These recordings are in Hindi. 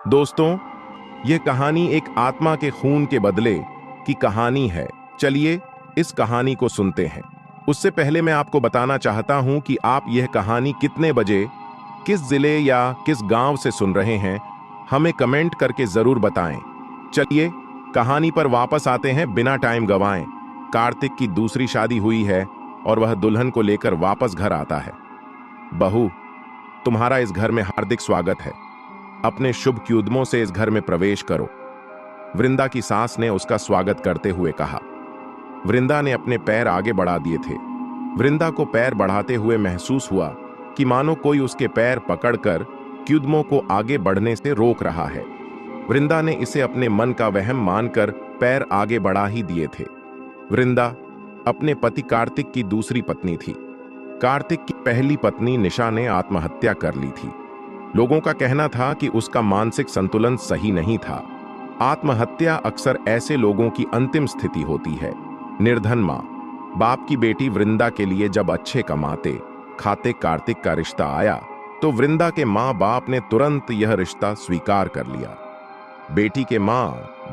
दोस्तों, यह कहानी एक आत्मा के खून के बदले की कहानी है। चलिए इस कहानी को सुनते हैं। उससे पहले मैं आपको बताना चाहता हूं कि आप यह कहानी कितने बजे, किस जिले या किस गांव से सुन रहे हैं, हमें कमेंट करके जरूर बताएं। चलिए कहानी पर वापस आते हैं बिना टाइम गवाएं। कार्तिक की दूसरी शादी हुई है और वह दुल्हन को लेकर वापस घर आता है। बहू, तुम्हारा इस घर में हार्दिक स्वागत है। अपने शुभ क्यूदमों से इस घर में प्रवेश करो। वृंदा की सास ने उसका स्वागत करते हुए कहा। वृंदा ने अपने पैर आगे बढ़ा दिए थे। वृंदा को पैर बढ़ाते हुए महसूस हुआ कि मानो कोई उसके पैर पकड़कर क्यूदमों को आगे बढ़ने से रोक रहा है। वृंदा ने इसे अपने मन का वहम मानकर पैर आगे बढ़ा ही दिए थे। वृंदा अपने पति कार्तिक की दूसरी पत्नी थी। कार्तिक की पहली पत्नी निशा ने आत्महत्या कर ली थी। लोगों का कहना था कि उसका मानसिक संतुलन सही नहीं था। आत्महत्या अक्सर ऐसे लोगों की अंतिम स्थिति होती है। निर्धन मां बाप की बेटी वृंदा के लिए जब अच्छे कमाते खाते कार्तिक का रिश्ता आया तो वृंदा के मां बाप ने तुरंत यह रिश्ता स्वीकार कर लिया। बेटी के मां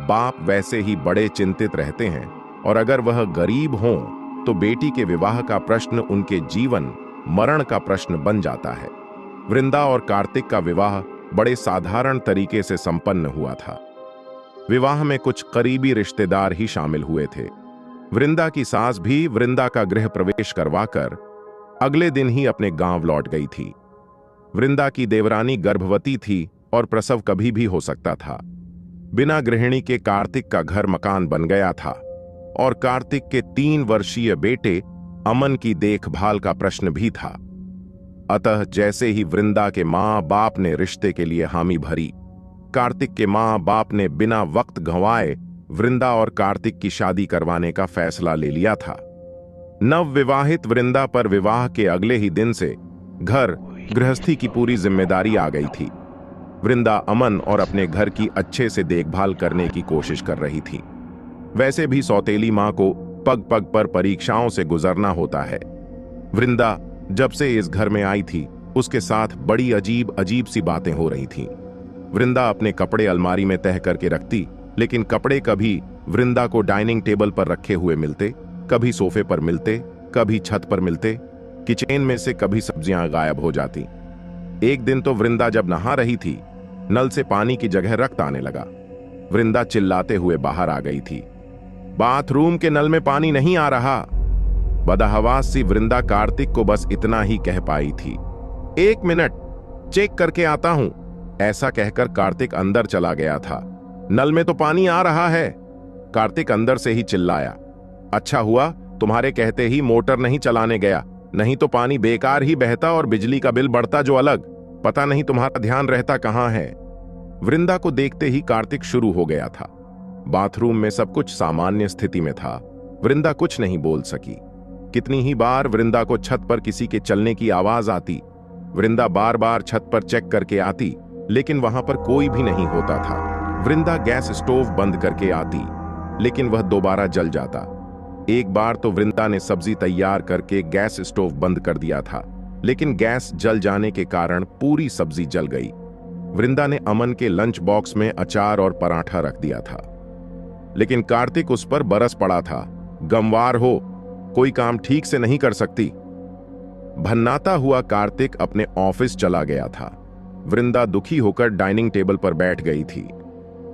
बाप वैसे ही बड़े चिंतित रहते हैं और अगर वह गरीब हों तो बेटी के विवाह का प्रश्न उनके जीवन मरण का प्रश्न बन जाता है। वृंदा और कार्तिक का विवाह बड़े साधारण तरीके से संपन्न हुआ था। विवाह में कुछ करीबी रिश्तेदार ही शामिल हुए थे। वृंदा की सास भी वृंदा का गृह प्रवेश करवाकर अगले दिन ही अपने गांव लौट गई थी। वृंदा की देवरानी गर्भवती थी और प्रसव कभी भी हो सकता था। बिना गृहिणी के कार्तिक का घर मकान बन गया था और कार्तिक के 3 वर्षीय बेटे अमन की देखभाल का प्रश्न भी था। अतः जैसे ही वृंदा के मां बाप ने रिश्ते के लिए हामी भरी, कार्तिक के मां बाप ने बिना वक्त गंवाए वृंदा और कार्तिक की शादी करवाने का फैसला ले लिया था। नवविवाहित वृंदा पर विवाह के अगले ही दिन से घर गृहस्थी की पूरी जिम्मेदारी आ गई थी। वृंदा अमन और अपने घर की अच्छे से देखभाल करने की कोशिश कर रही थी। वैसे भी सौतेली मां को पग पग पर परीक्षाओं से गुजरना होता है। वृंदा जब से इस घर में आई थी उसके साथ बड़ी अजीब अजीब सी बातें हो रही थीं। वृंदा अपने कपड़े अलमारी में तह करके रखती, लेकिन कपड़े कभी वृंदा को डाइनिंग टेबल पर रखे हुए मिलते, कभी सोफे पर मिलते, कभी छत पर मिलते। किचन में से कभी सब्जियां गायब हो जाती। एक दिन तो वृंदा जब नहा रही थी, नल से पानी की जगह रक्त आने लगा। वृंदा चिल्लाते हुए बाहर आ गई थी। बाथरूम के नल में पानी नहीं आ रहा। बदहवास सी वृंदा कार्तिक को बस इतना ही कह पाई थी, 1 मिनट चेक करके आता हूं। ऐसा कहकर कार्तिक अंदर चला गया था। नल में तो पानी आ रहा है। कार्तिक अंदर से ही चिल्लाया। अच्छा हुआ तुम्हारे कहते ही मोटर नहीं चलाने गया, नहीं तो पानी बेकार ही बहता और बिजली का बिल बढ़ता जो अलग। पता नहीं तुम्हारा ध्यान रहता कहां है। वृंदा को देखते ही कार्तिक शुरू हो गया था। बाथरूम में सब कुछ सामान्य स्थिति में था। वृंदा कुछ नहीं बोल सकी। कितनी ही बार वृंदा को छत पर किसी के चलने की आवाज आती। वृंदा बार बार छत पर चेक करके आती, लेकिन वहां पर कोई भी नहीं होता था। वृंदा गैस स्टोव बंद करके आती, लेकिन वह दोबारा जल जाता। एक बार तो वृंदा ने सब्जी तैयार करके गैस स्टोव बंद कर दिया था, लेकिन गैस जल जाने के कारण पूरी सब्जी जल गई। वृंदा ने अमन के लंच बॉक्स में अचार और पराठा रख दिया था, लेकिन कार्तिक उस पर बरस पड़ा था। गमवार हो, कोई काम ठीक से नहीं कर सकती। भन्नाता हुआ कार्तिक अपने ऑफिस चला गया था। वृंदा दुखी होकर डाइनिंग टेबल पर बैठ गई थी।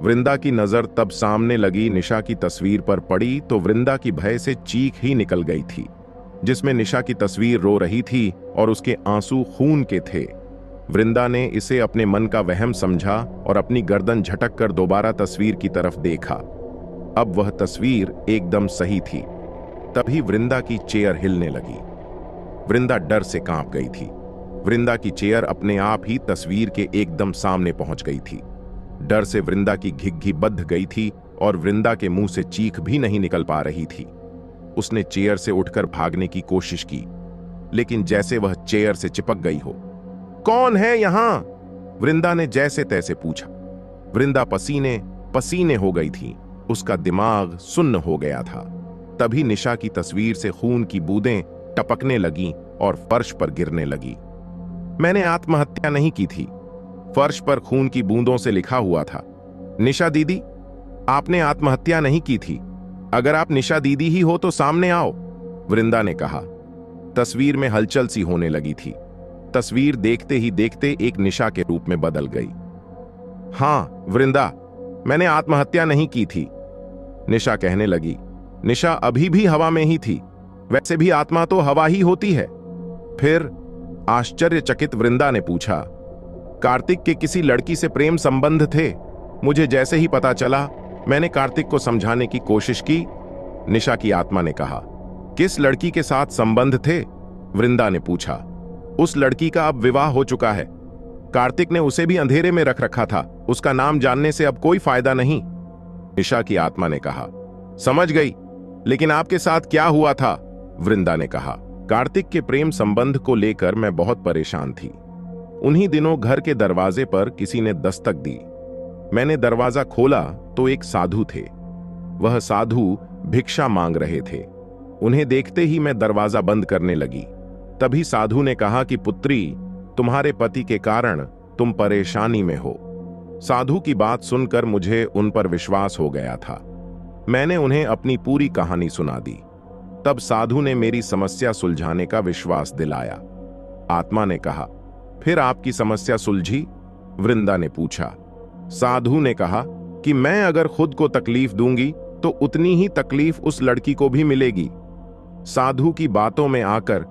वृंदा की नजर तब सामने लगी निशा की तस्वीर पर पड़ी तो वृंदा की भय से चीख ही निकल गई थी, जिसमें निशा की तस्वीर रो रही थी और उसके आंसू खून के थे। वृंदा ने इसे अपने मन का वहम समझा और अपनी गर्दन झटक कर दोबारा तस्वीर की तरफ देखा। अब वह तस्वीर एकदम सही थी। तभी वृंदा की चेयर हिलने लगी। वृंदा डर से कांप गई थी। वृंदा की चेयर अपने आप ही तस्वीर के एकदम सामने पहुंच गई थी। डर से वृंदा की घिघी बंध गई थी और वृंदा के मुंह से चीख भी नहीं निकल पा रही थी। उसने चेयर से उठकर भागने की कोशिश की, लेकिन जैसे वह चेयर से चिपक गई हो। कौन है यहां? वृंदा ने जैसे तैसे पूछा। वृंदा पसीने पसीने हो गई थी। उसका दिमाग सुन्न हो गया था। तभी निशा की तस्वीर से खून की बूंदें टपकने लगीं और फर्श पर गिरने लगी। मैंने आत्महत्या नहीं की थी। फर्श पर खून की बूंदों से लिखा हुआ था, निशा दीदी, आपने आत्महत्या नहीं की थी। अगर आप निशा दीदी ही हो तो सामने आओ, वृंदा ने कहा। तस्वीर में हलचल सी होने लगी थी। तस्वीर देखते ही देखते एक निशा के रूप में बदल गई। हाँ वृंदा, मैंने आत्महत्या नहीं की थी, निशा कहने लगी। निशा अभी भी हवा में ही थी, वैसे भी आत्मा तो हवा ही होती है। फिर? आश्चर्यचकित वृंदा ने पूछा। कार्तिक के किसी लड़की से प्रेम संबंध थे। मुझे जैसे ही पता चला मैंने कार्तिक को समझाने की कोशिश की, निशा की आत्मा ने कहा। किस लड़की के साथ संबंध थे? वृंदा ने पूछा। उस लड़की का अब विवाह हो चुका है। कार्तिक ने उसे भी अंधेरे में रख रखा था, उसका नाम जानने से अब कोई फायदा नहीं, निशा की आत्मा ने कहा। समझ गई, लेकिन आपके साथ क्या हुआ था? वृंदा ने कहा। कार्तिक के प्रेम संबंध को लेकर मैं बहुत परेशान थी। उन्हीं दिनों घर के दरवाजे पर किसी ने दस्तक दी। मैंने दरवाजा खोला तो एक साधु थे। वह साधु भिक्षा मांग रहे थे। उन्हें देखते ही मैं दरवाजा बंद करने लगी। तभी साधु ने कहा कि पुत्री, तुम्हारे पति के कारण तुम परेशानी में हो। साधु की बात सुनकर मुझे उन पर विश्वास हो गया था। मैंने उन्हें अपनी पूरी कहानी सुना दी। तब साधु ने मेरी समस्या सुलझाने का विश्वास दिलाया। आत्मा ने कहा, फिर आपकी समस्या सुलझी? वृंदा ने पूछा। साधु ने कहा कि मैं अगर खुद को तकलीफ दूंगी तो उतनी ही तकलीफ उस लड़की को भी मिलेगी। साधु की बातों में आकर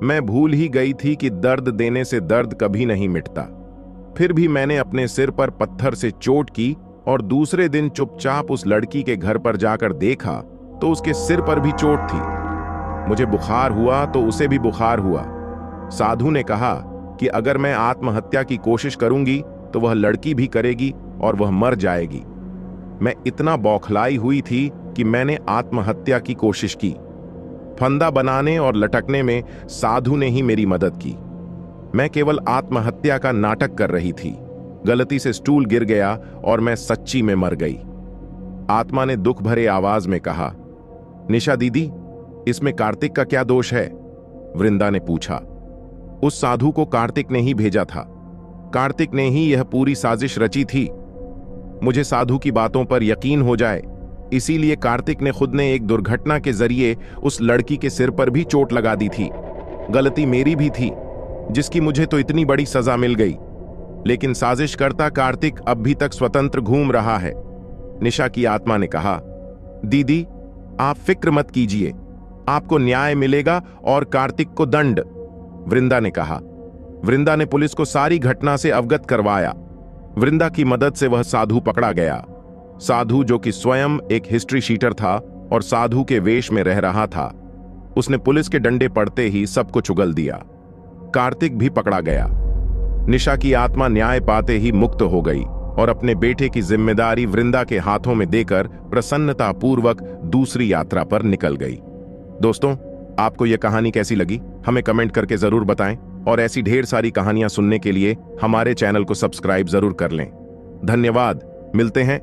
मैं भूल ही गई थी कि दर्द देने से दर्द कभी नहीं मिटता। फिर भी मैंने अपने सिर पर पत्थर से चोट की और दूसरे दिन चुपचाप उस लड़की के घर पर जाकर देखा तो उसके सिर पर भी चोट थी। मुझे बुखार हुआ तो उसे भी बुखार हुआ। साधु ने कहा कि अगर मैं आत्महत्या की कोशिश करूंगी तो वह लड़की भी करेगी और वह मर जाएगी। मैं इतना बौखलाई हुई थी कि मैंने आत्महत्या की कोशिश की। फंदा बनाने और लटकने में साधु ने ही मेरी मदद की। मैं केवल आत्महत्या का नाटक कर रही थी। गलती से स्टूल गिर गया और मैं सच्ची में मर गई। आत्मा ने दुख भरे आवाज में कहा, निशा दीदी, इसमें कार्तिक का क्या दोष है? वृंदा ने पूछा। उस साधु को कार्तिक ने ही भेजा था। कार्तिक ने ही यह पूरी साजिश रची थी। मुझे साधु की बातों पर यकीन हो जाए, इसीलिए कार्तिक ने खुद ने एक दुर्घटना के जरिए उस लड़की के सिर पर भी चोट लगा दी थी। गलती मेरी भी थी, जिसकी मुझे तो इतनी बड़ी सजा मिल गई। लेकिन साजिशकर्ता कार्तिक अब भी तक स्वतंत्र घूम रहा है, निशा की आत्मा ने कहा। दीदी, आप फिक्र मत कीजिए, आपको न्याय मिलेगा और कार्तिक को दंड, वृंदा ने कहा। वृंदा ने पुलिस को सारी घटना से अवगत करवाया। वृंदा की मदद से वह साधु पकड़ा गया। साधु, जो कि स्वयं एक हिस्ट्री शीटर था और साधु के वेश में रह रहा था, उसने पुलिस के डंडे पड़ते ही सबको चुगल दिया। कार्तिक भी पकड़ा गया। निशा की आत्मा न्याय पाते ही मुक्त हो गई और अपने बेटे की जिम्मेदारी वृंदा के हाथों में देकर प्रसन्नतापूर्वक दूसरी यात्रा पर निकल गई। दोस्तों, आपको यह कहानी कैसी लगी हमें कमेंट करके जरूर बताएं और ऐसी ढेर सारी कहानियां सुनने के लिए हमारे चैनल को सब्सक्राइब जरूर कर लें। धन्यवाद। मिलते हैं